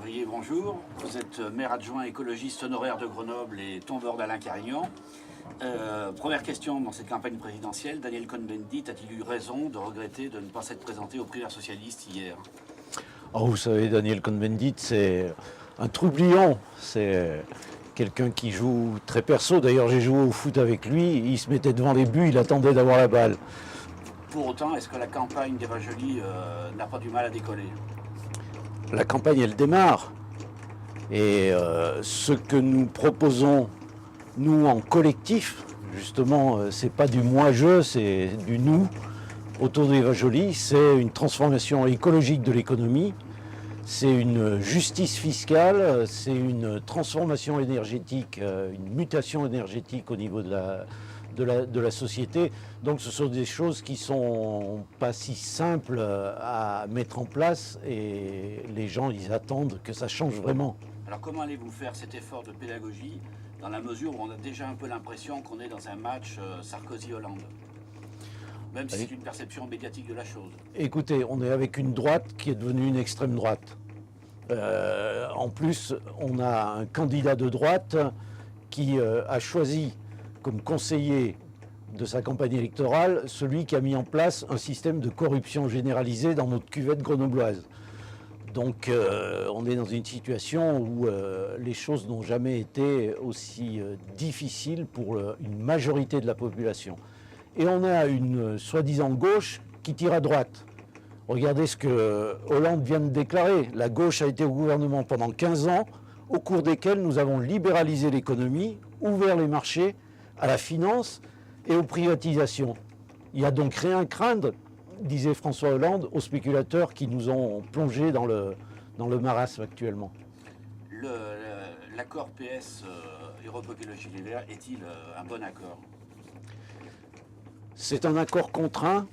Chevrier, bonjour. Vous êtes maire adjoint écologiste honoraire de Grenoble et tombeur d'Alain Carignan. Première question dans cette campagne présidentielle, Daniel Cohn-Bendit a-t-il eu raison de regretter de ne pas s'être présenté aux primaires socialistes hier? Oh, vous savez, Daniel Cohn-Bendit, c'est un troublion. C'est quelqu'un qui joue très perso. D'ailleurs, j'ai joué au foot avec lui. Il se mettait devant les buts, il attendait d'avoir la balle. Pour autant, est-ce que la campagne d'Eva Joly n'a pas du mal à décoller? La campagne, elle démarre. Et ce que nous proposons, nous, en collectif, justement, c'est pas du moi-je, c'est du nous, autour d'Eva Joly, c'est une transformation écologique de l'économie, c'est une justice fiscale, c'est une transformation énergétique, une mutation énergétique au niveau de la société. Donc ce sont des choses qui sont pas si simples à mettre en place et les gens, ils attendent que ça change vraiment. Alors comment allez-vous faire cet effort de pédagogie dans la mesure où on a déjà un peu l'impression qu'on est dans un match Sarkozy-Hollande? Même si c'est une perception médiatique de la chose. Écoutez, on est avec une droite qui est devenue une extrême droite. En plus, on a un candidat de droite qui a choisi comme conseiller de sa campagne électorale celui qui a mis en place un système de corruption généralisée dans notre cuvette grenobloise. Donc on est dans une situation où les choses n'ont jamais été aussi difficiles pour une majorité de la population. Et on a une soi-disant gauche qui tire à droite. Regardez ce que Hollande vient de déclarer. La gauche a été au gouvernement pendant 15 ans, au cours desquels nous avons libéralisé l'économie, ouvert les marchés à la finance et aux privatisations. Il n'y a donc rien à craindre, disait François Hollande, aux spéculateurs qui nous ont plongés dans le marasme actuellement. L'accord PS Europe Écologie Les Verts est-il un bon accord? C'est un accord contraint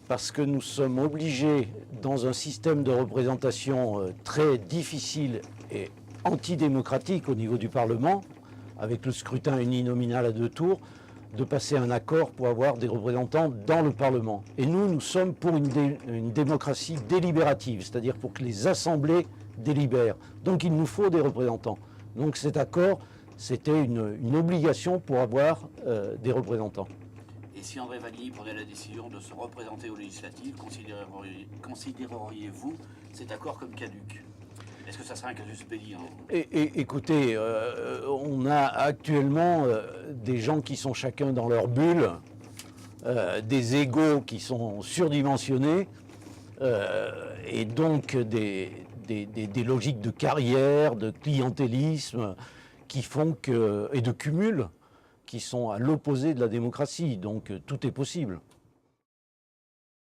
parce que nous sommes obligés, dans un système de représentation très difficile et antidémocratique au niveau du Parlement, avec le scrutin uninominal à 2 tours, de passer un accord pour avoir des représentants dans le Parlement. Et nous sommes pour une démocratie délibérative, c'est-à-dire pour que les assemblées délibèrent. Donc il nous faut des représentants. Donc cet accord, c'était une obligation pour avoir des représentants. Et si André Vagney prenait la décision de se représenter aux législatives, considéreriez-vous cet accord comme caduc? Est-ce que ça serait un casus belli? Écoutez, on a actuellement des gens qui sont chacun dans leur bulle, des égos qui sont surdimensionnés, et donc des logiques de carrière, de clientélisme, qui font que, et de cumul, qui sont à l'opposé de la démocratie. Donc tout est possible.